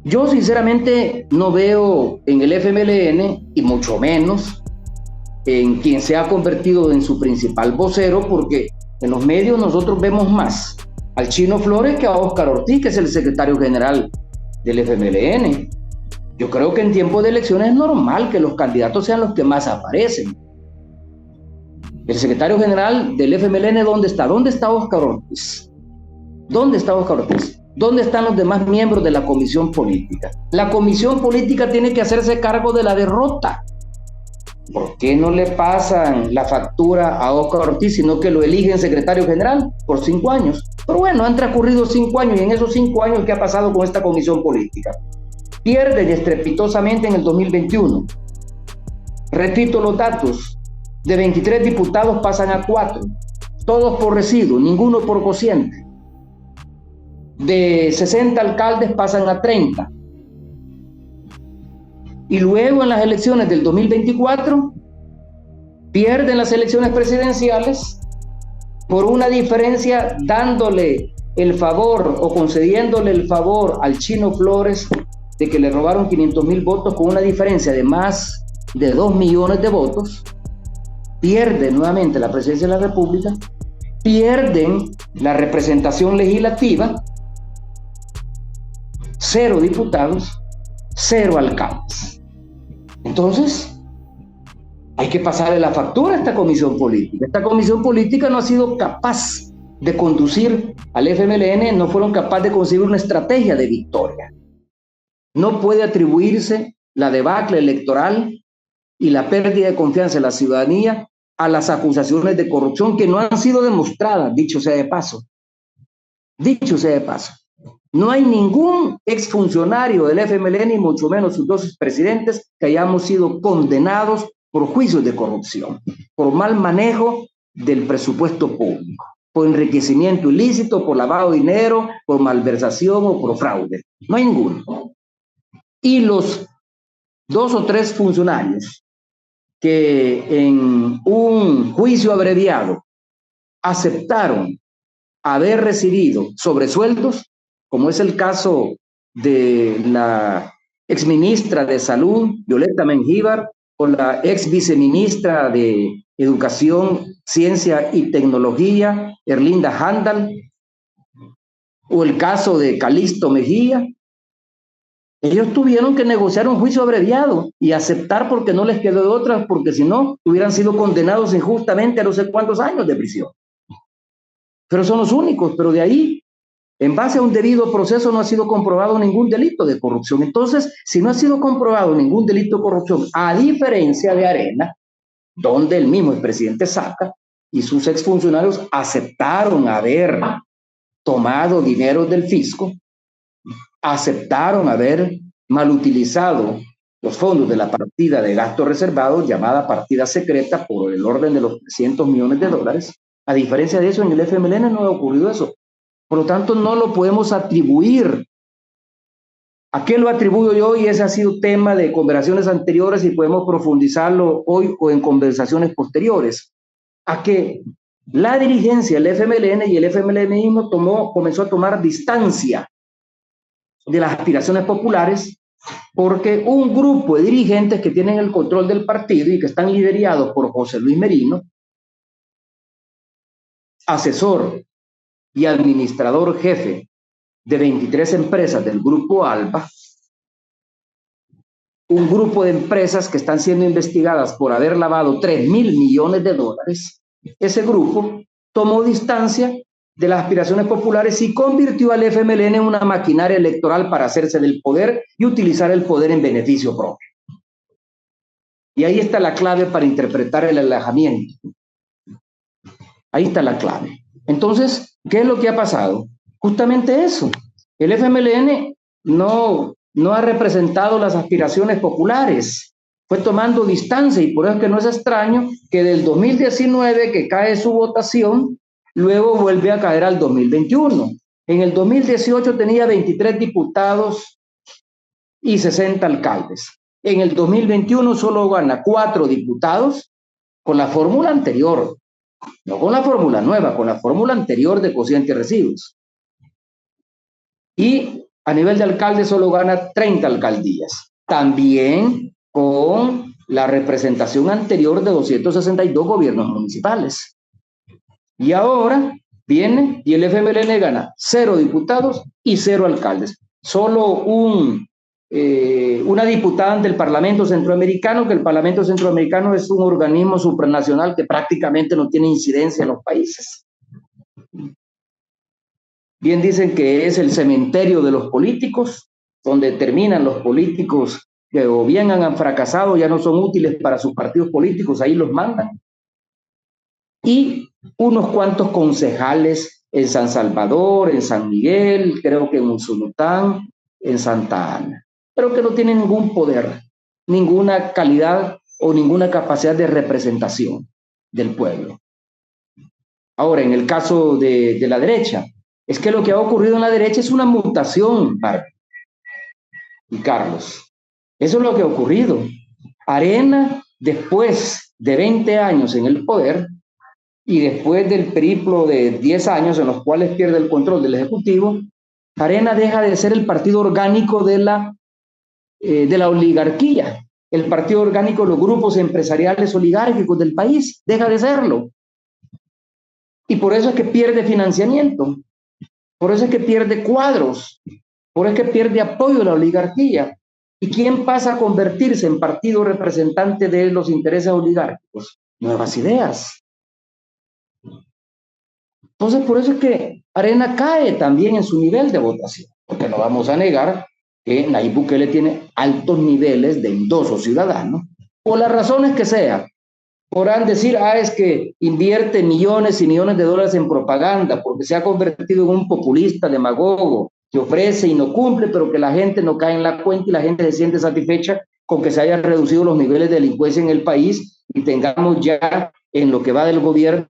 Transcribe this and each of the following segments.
Yo sinceramente no veo en el FMLN, y mucho menos en quien se ha convertido en su principal vocero, porque en los medios nosotros vemos más al Chino Flores que a Óscar Ortiz, que es el secretario general del FMLN. Yo creo que en tiempos de elecciones es normal que los candidatos sean los que más aparecen. El secretario general del FMLN, ¿dónde está? ¿Dónde está Óscar Ortiz? ¿Dónde está Óscar Ortiz? ¿Dónde están los demás miembros de la comisión política? La comisión política tiene que hacerse cargo de la derrota. ¿Por qué no le pasan la factura a Óscar Ortiz, sino que lo eligen secretario general por 5 años? Pero bueno, han transcurrido 5 años, y en esos 5 años, ¿qué ha pasado con esta comisión política? Pierden estrepitosamente en el 2021. Repito los datos: de 23 diputados pasan a 4, todos por residuo, ninguno por cociente. De 60 alcaldes pasan a 30. Y luego en las elecciones del 2024 pierden las elecciones presidenciales por una diferencia, dándole el favor o concediéndole el favor al Chino Flores de que le robaron 500,000 votos, con una diferencia de más de 2 millones de votos. Pierde nuevamente la presidencia de la República, pierden la representación legislativa, 0 diputados, 0 alcaldes. Entonces, hay que pasarle la factura a esta comisión política. Esta comisión política no ha sido capaz de conducir al FMLN, no fueron capaces de conseguir una estrategia de victoria. No puede atribuirse la debacle electoral y la pérdida de confianza en la ciudadanía a las acusaciones de corrupción que no han sido demostradas, dicho sea de paso. Dicho sea de paso. No hay ningún exfuncionario del FMLN, y mucho menos sus 2 presidentes, que hayamos sido condenados por juicios de corrupción, por mal manejo del presupuesto público, por enriquecimiento ilícito, por lavado de dinero, por malversación o por fraude. No hay ninguno. Y los 2 o 3 funcionarios que en un juicio abreviado aceptaron haber recibido sobresueldos, como es el caso de la exministra de Salud, Violeta Mengíbar, o la ex viceministra de Educación, Ciencia y Tecnología, Erlinda Handal, o el caso de Calixto Mejía. Ellos tuvieron que negociar un juicio abreviado y aceptar, porque no les quedó de otra, porque si no, hubieran sido condenados injustamente a no sé cuántos años de prisión. Pero son los únicos. Pero de ahí, en base a un debido proceso, no ha sido comprobado ningún delito de corrupción. Entonces, si no ha sido comprobado ningún delito de corrupción, a diferencia de Arena, donde el mismo expresidente Saca y sus exfuncionarios aceptaron haber tomado dinero del fisco, aceptaron haber mal utilizado los fondos de la partida de gasto reservado, llamada partida secreta, por el orden de los 300 millones de dólares. A diferencia de eso, en el FMLN no ha ocurrido eso. Por lo tanto, no lo podemos atribuir. ¿A qué lo atribuyo yo? Y ese ha sido tema de conversaciones anteriores, y podemos profundizarlo hoy o en conversaciones posteriores. A que la dirigencia del FMLN y el FMLNismo comenzó a tomar distancia de las aspiraciones populares, porque un grupo de dirigentes que tienen el control del partido y que están liderados por José Luis Merino, asesor y administrador jefe de 23 empresas del Grupo ALBA, un grupo de empresas que están siendo investigadas por haber lavado 3,000 millones de dólares, ese grupo tomó distancia de las aspiraciones populares y convirtió al FMLN en una maquinaria electoral para hacerse del poder y utilizar el poder en beneficio propio. Y ahí está la clave para interpretar el alejamiento. Ahí está la clave. Entonces, ¿qué es lo que ha pasado? Justamente eso. El FMLN no ha representado las aspiraciones populares, fue tomando distancia, y por eso es que no es extraño que del 2019, que cae su votación, luego vuelve a caer al 2021. En el 2018 tenía 23 diputados y 60 alcaldes. En el 2021 solo gana 4 diputados con la fórmula anterior, no con la fórmula nueva, con la fórmula anterior de cociente y residuos. Y A nivel de alcalde solo gana 30 alcaldías. También con la representación anterior de 262 gobiernos municipales. Y ahora viene y el FMLN gana 0 diputados y 0 alcaldes. Solo una diputada ante el Parlamento Centroamericano, que el Parlamento Centroamericano es un organismo supranacional que prácticamente no tiene incidencia en los países. Bien dicen que es el cementerio de los políticos, donde terminan los políticos que o bien han fracasado, ya no son útiles para sus partidos políticos, ahí los mandan. Y unos cuantos concejales en San Salvador, en San Miguel, creo que en Usulután, en Santa Ana, pero que no tienen ningún poder, ninguna calidad o ninguna capacidad de representación del pueblo. Ahora, en el caso de la derecha, es que lo que ha ocurrido en la derecha es una mutación, Barbie y Carlos. Eso es lo que ha ocurrido. Arena, después de 20 años en el poder y después del periplo de 10 años en los cuales pierde el control del Ejecutivo, Arena deja de ser el partido orgánico de la oligarquía, el partido orgánico de los grupos empresariales oligárquicos del país, deja de serlo. Y por eso es que pierde financiamiento, por eso es que pierde cuadros, por eso es que pierde apoyo de la oligarquía. ¿Y quién pasa a convertirse en partido representante de los intereses oligárquicos? Nuevas Ideas. Entonces, por eso es que Arena cae también en su nivel de votación, porque no vamos a negar que Nayib Bukele tiene altos niveles de endoso ciudadano, por las razones que sean. Podrán decir, es que invierte millones y millones de dólares en propaganda, porque se ha convertido en un populista demagogo, que ofrece y no cumple, pero que la gente no cae en la cuenta y la gente se siente satisfecha con que se hayan reducido los niveles de delincuencia en el país y tengamos ya en lo que va del gobierno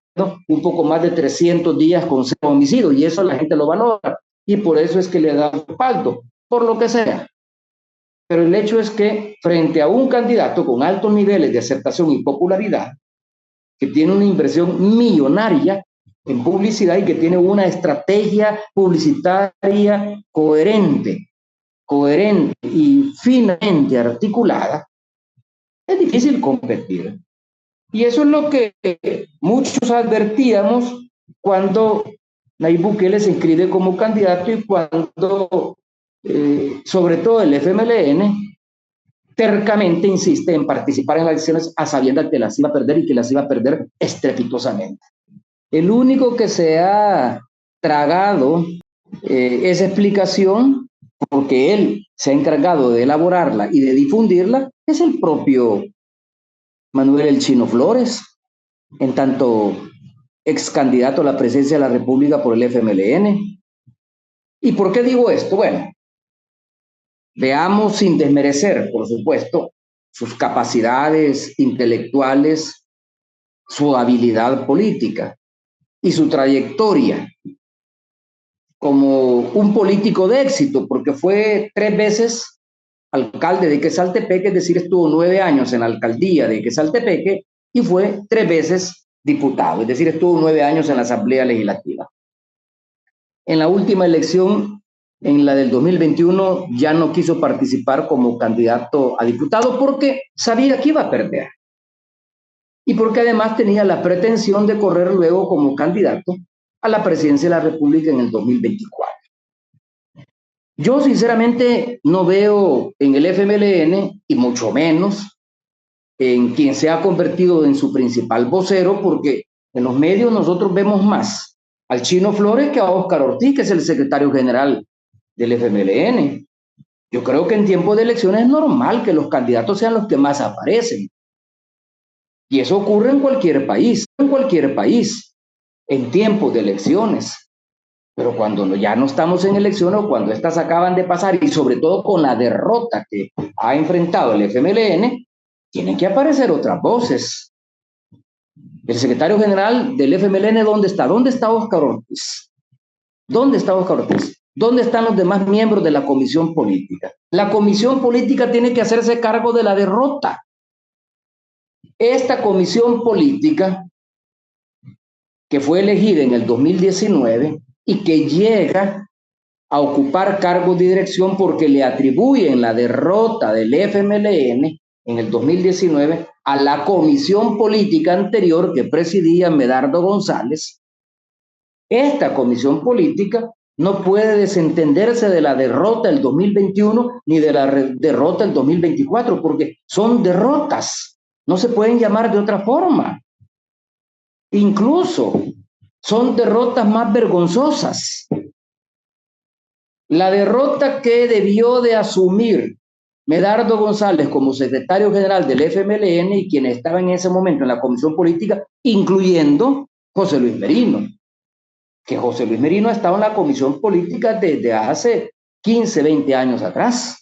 un poco más de 300 días con 0 homicidios, y eso la gente lo valora, y por eso es que le da respaldo, por lo que sea. Pero el hecho es que frente a un candidato con altos niveles de aceptación y popularidad, que tiene una inversión millonaria en publicidad y que tiene una estrategia publicitaria coherente y finamente articulada, es difícil competir. Y eso es lo que muchos advertíamos cuando Nayib Bukele se inscribe como candidato y cuando, sobre todo el FMLN, tercamente insiste en participar en las elecciones a sabiendas que las iba a perder y que las iba a perder estrepitosamente. El único que se ha tragado esa explicación, porque él se ha encargado de elaborarla y de difundirla, es el propio Manuel El Chino Flores, en tanto ex candidato a la presidencia de la República por el FMLN. ¿Y por qué digo esto? Bueno, veamos sin desmerecer, por supuesto, sus capacidades intelectuales, su habilidad política y su trayectoria como un político de éxito, porque fue 3 veces alcalde de Quesaltepeque, es decir, estuvo 9 años en la alcaldía de Quesaltepeque y fue 3 veces diputado, es decir, estuvo 9 años en la Asamblea Legislativa. En la última elección, en la del 2021, ya no quiso participar como candidato a diputado porque sabía que iba a perder. Y porque además tenía la pretensión de correr luego como candidato a la presidencia de la República en el 2024. Yo sinceramente no veo en el FMLN, y mucho menos en quien se ha convertido en su principal vocero, porque en los medios nosotros vemos más al Chino Flores que a Óscar Ortiz, que es el secretario general del FMLN. Yo creo que en tiempos de elecciones es normal que los candidatos sean los que más aparecen. Y eso ocurre en cualquier país, en tiempos de elecciones. Pero cuando ya no estamos en elecciones o cuando estas acaban de pasar y sobre todo con la derrota que ha enfrentado el FMLN, tienen que aparecer otras voces. El secretario general del FMLN, ¿dónde está? ¿Dónde está Óscar Ortiz? ¿Dónde está Óscar Ortiz? ¿Dónde están los demás miembros de la comisión política? La comisión política tiene que hacerse cargo de la derrota. Esta comisión política, que fue elegida en el 2019 y que llega a ocupar cargos de dirección porque le atribuyen la derrota del FMLN en el 2019 a la comisión política anterior que presidía Medardo González. Esta comisión política no puede desentenderse de la derrota del 2021 ni de la derrota del 2024, porque son derrotas, no se pueden llamar de otra forma. Incluso son derrotas más vergonzosas. La derrota que debió de asumir Medardo González como secretario general del FMLN y quien estaba en ese momento en la comisión política, incluyendo José Luis Merino, que José Luis Merino estaba en la comisión política desde hace 15, 20 años atrás.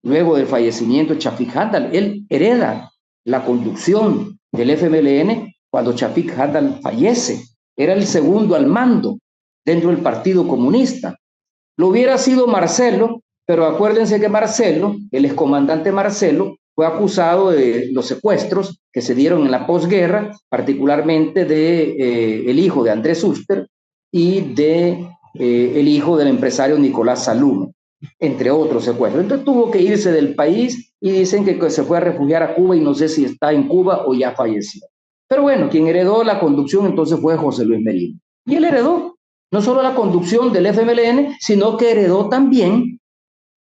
Luego del fallecimiento de Chafik Hadal, él hereda la conducción del FMLN cuando Chafik Hadal fallece. Era el segundo al mando dentro del Partido Comunista. Lo hubiera sido Marcelo, pero acuérdense que Marcelo, el excomandante Marcelo, fue acusado de los secuestros que se dieron en la posguerra, particularmente de el hijo de Andrés Suster y de el hijo del empresario Nicolás Salum, entre otros secuestros. Entonces tuvo que irse del país y dicen que se fue a refugiar a Cuba y no sé si está en Cuba o ya falleció. Pero bueno, quien heredó la conducción entonces fue José Luis Merino. Y él heredó no solo la conducción del FMLN, sino que heredó también,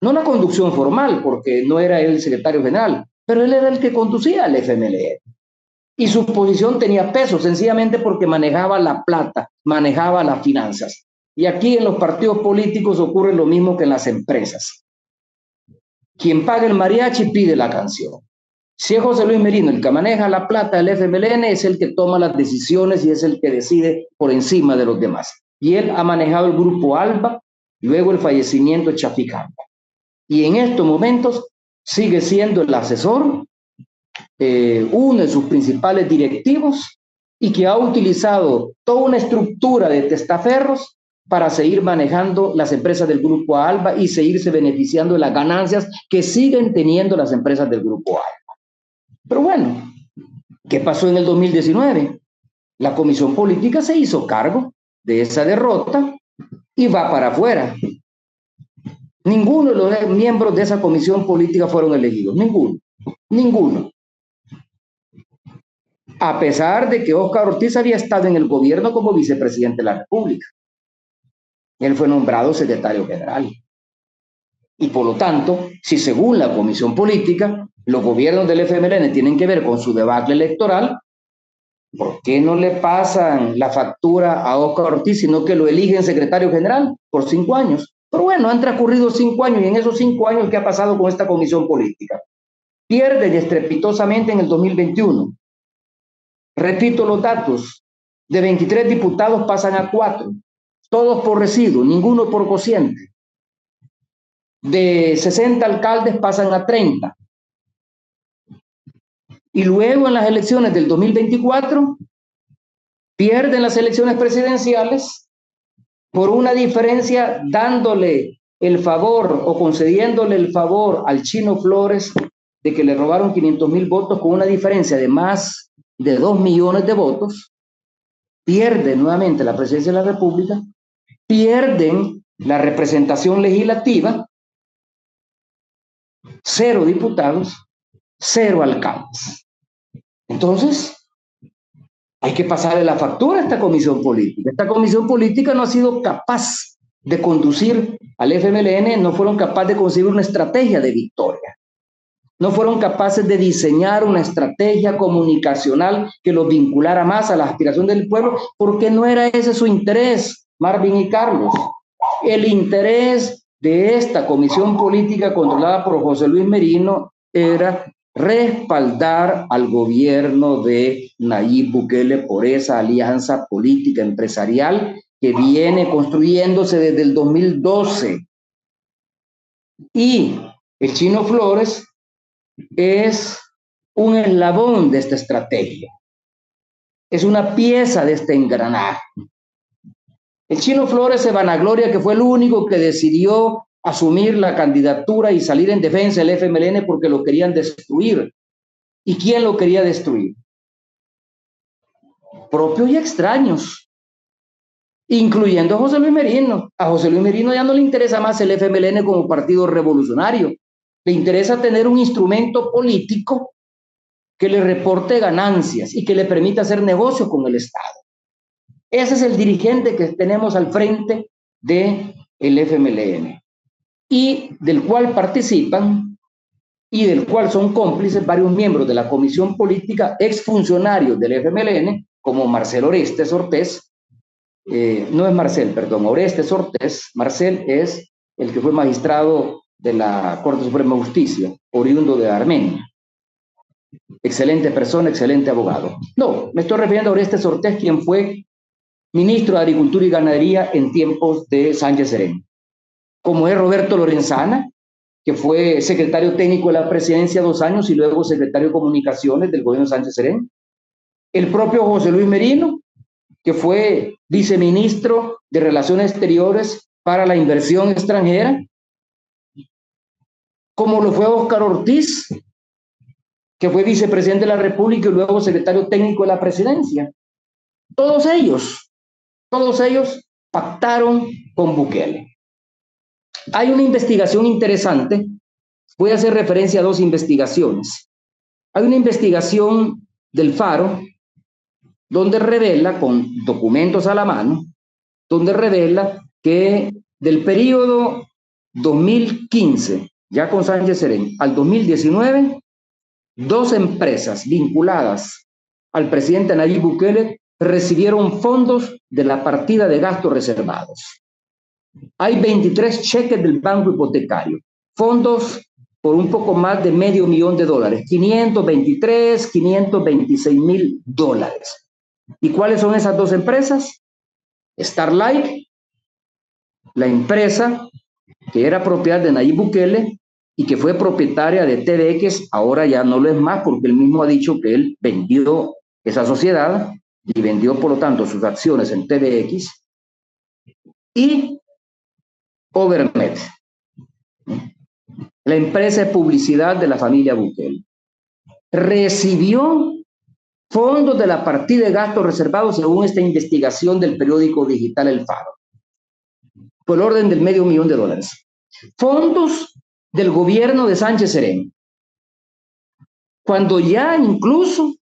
no la conducción formal, porque no era él el secretario general, pero él era el que conducía al FMLN. Y su posición tenía peso, sencillamente porque manejaba la plata, manejaba las finanzas. Y aquí en los partidos políticos ocurre lo mismo que en las empresas. Quien paga el mariachi pide la canción. Si es José Luis Merino el que maneja la plata del FMLN, es el que toma las decisiones y es el que decide por encima de los demás. Y él ha manejado el grupo ALBA, luego el fallecimiento de Chafik Hadal. Y en estos momentos sigue siendo el asesor, uno de sus principales directivos, y que ha utilizado toda una estructura de testaferros para seguir manejando las empresas del grupo ALBA y seguirse beneficiando de las ganancias que siguen teniendo las empresas del grupo ALBA. Pero bueno, ¿qué pasó en el 2019? La comisión política se hizo cargo de esa derrota y va para afuera. Ninguno de los miembros de esa comisión política fueron elegidos, ninguno. A pesar de que Óscar Ortiz había estado en el gobierno como vicepresidente de la República. Él fue nombrado secretario general. Y por lo tanto, si según la comisión política, los gobiernos del FMLN tienen que ver con su debacle electoral, ¿por qué no le pasan la factura a Óscar Ortiz, sino que lo eligen secretario general por 5 años? Pero bueno, han transcurrido 5 años y en esos 5 años, ¿qué ha pasado con esta comisión política? Pierde estrepitosamente en el 2021. Repito los datos, de 23 diputados pasan a 4, todos por residuo, ninguno por cociente. De 60 alcaldes pasan a 30. Y luego en las elecciones del 2024, pierden las elecciones presidenciales por una diferencia dándole el favor o concediéndole el favor al Chino Flores de que le robaron 500,000 votos con una diferencia de más de 2 millones de votos, pierde nuevamente la presidencia de la República, pierden la representación legislativa, 0 diputados, 0 alcaldes. Entonces, hay que pasarle la factura a esta comisión política. Esta comisión política no ha sido capaz de conducir al FMLN, no fueron capaces de conseguir una estrategia de victoria. No fueron capaces de diseñar una estrategia comunicacional que los vinculara más a la aspiración del pueblo, porque no era ese su interés, Marvin y Carlos. El interés de esta comisión política controlada por José Luis Merino era respaldar al gobierno de Nayib Bukele por esa alianza política empresarial que viene construyéndose desde el 2012. Y el Chino Flores es un eslabón de esta estrategia, es una pieza de este engranaje. El Chino Flores se vanagloria que fue el único que decidió asumir la candidatura y salir en defensa del FMLN porque lo querían destruir. ¿Y quién lo quería destruir? Propios y extraños. incluyendo a José Luis Merino. A José Luis Merino ya no le interesa más el FMLN como partido revolucionario, le interesa tener un instrumento político que le reporte ganancias y que le permita hacer negocios con el Estado. Ese es el dirigente que tenemos al frente del FMLN y del cual participan y del cual son cómplices varios miembros de la comisión política, exfuncionarios del FMLN, como Marcel Orestes Ortiz, no es Marcel, perdón, Orestes Ortiz. Marcel es el que fue magistrado de la Corte Suprema de Justicia, oriundo de Armenia. Excelente persona, excelente abogado. No, me estoy refiriendo a Orestes Ortiz, quien fue ministro de Agricultura y Ganadería en tiempos de Sánchez Serén. Como es Roberto Lorenzana, que fue secretario técnico de la presidencia 2 años y luego secretario de Comunicaciones del gobierno de Sánchez Serén. El propio José Luis Merino, que fue viceministro de Relaciones Exteriores para la inversión extranjera. Como lo fue Óscar Ortiz, que fue vicepresidente de la República y luego secretario técnico de la presidencia. Todos ellos pactaron con Bukele. Hay una investigación interesante, voy a hacer referencia a 2 investigaciones. Hay una investigación del Faro, donde revela, con documentos a la mano, donde revela que del periodo 2015, ya con Sánchez Serén, al 2019, 2 empresas vinculadas al presidente Nayib Bukele recibieron fondos de la partida de gastos reservados. Hay 23 cheques del banco hipotecario, fondos por un poco más de $500,000, 523, $526,000. ¿Y cuáles son esas 2 empresas? Starlight, la empresa que era propiedad de Nayib Bukele y que fue propietaria de TVX, ahora ya no lo es más porque él mismo ha dicho que él vendió esa sociedad y vendió por lo tanto sus acciones en TVX, y Overmed, la empresa de publicidad de la familia Bukele. Recibió fondos de la partida de gastos reservados según esta investigación del periódico digital El Faro, por el orden del $500,000. Fondos del gobierno de Sánchez Serén, cuando ya incluso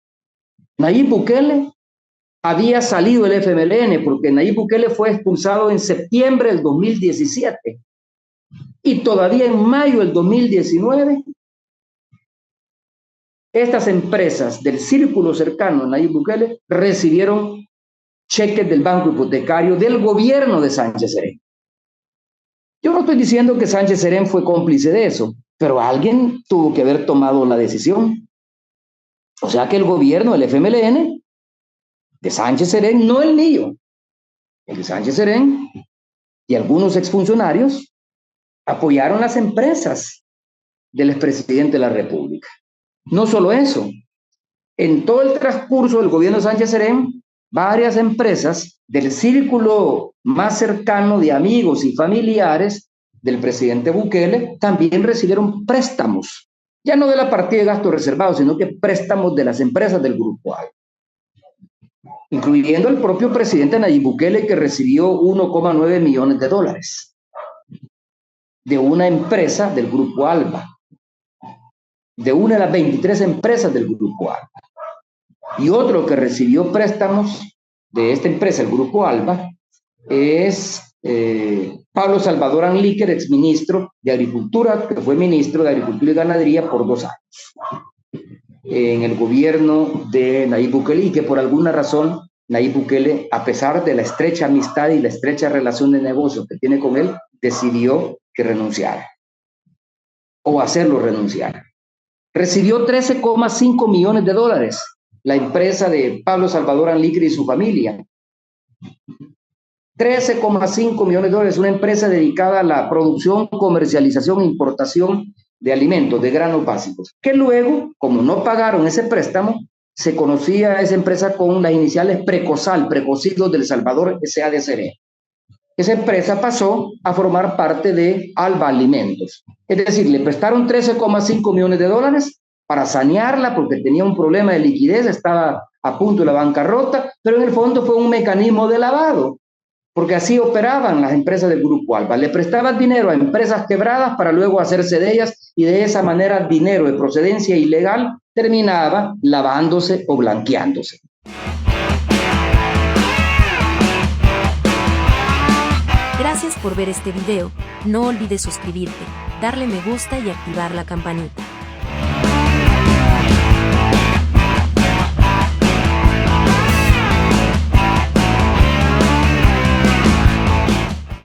Nayib Bukele había salido del FMLN, porque Nayib Bukele fue expulsado en septiembre del 2017 y todavía en mayo del 2019 estas empresas del círculo cercano a Nayib Bukele recibieron cheques del banco hipotecario del gobierno de Sánchez Serén. Yo no estoy diciendo que Sánchez Serén fue cómplice de eso, pero alguien tuvo que haber tomado la decisión. O sea que el gobierno del FMLN, de Sánchez Serén, no el mío, el de Sánchez Serén y algunos exfuncionarios apoyaron las empresas del expresidente de la República. No solo eso, en todo el transcurso del gobierno de Sánchez Serén, varias empresas del círculo más cercano de amigos y familiares del presidente Bukele también recibieron préstamos, ya no de la partida de gastos reservados, sino que préstamos de las empresas del Grupo ALBA, incluyendo el propio presidente Nayib Bukele, que recibió $1,9 millones de una empresa del Grupo ALBA, de una de las 23 empresas del Grupo ALBA. Y otro que recibió préstamos de esta empresa, el Grupo ALBA, es Pablo Salvador Anlíquer, exministro de Agricultura, que fue ministro de Agricultura y Ganadería por 2 años en el gobierno de Nayib Bukele, y que por alguna razón Nayib Bukele, a pesar de la estrecha amistad y la estrecha relación de negocio que tiene con él, decidió que renunciara o hacerlo renunciar. Recibió $13,5 millones la empresa de Pablo Salvador Anlíquer y su familia. $13,5 millones, una empresa dedicada a la producción, comercialización e importación de alimentos, de granos básicos, que luego, como no pagaron ese préstamo, se conocía a esa empresa con las iniciales Precosal, Precocidos del Salvador S.A.D.C. Esa empresa pasó a formar parte de Alba Alimentos. Es decir, le prestaron $13,5 millones para sanearla porque tenía un problema de liquidez, estaba a punto de la bancarrota, pero en el fondo fue un mecanismo de lavado. porque así operaban las empresas del Grupo Alba. Le prestaban dinero a empresas quebradas para luego hacerse de ellas y de esa manera dinero de procedencia ilegal terminaba lavándose o blanqueándose. Gracias por ver este video. No olvides suscribirte, darle me gusta y activar la campanita.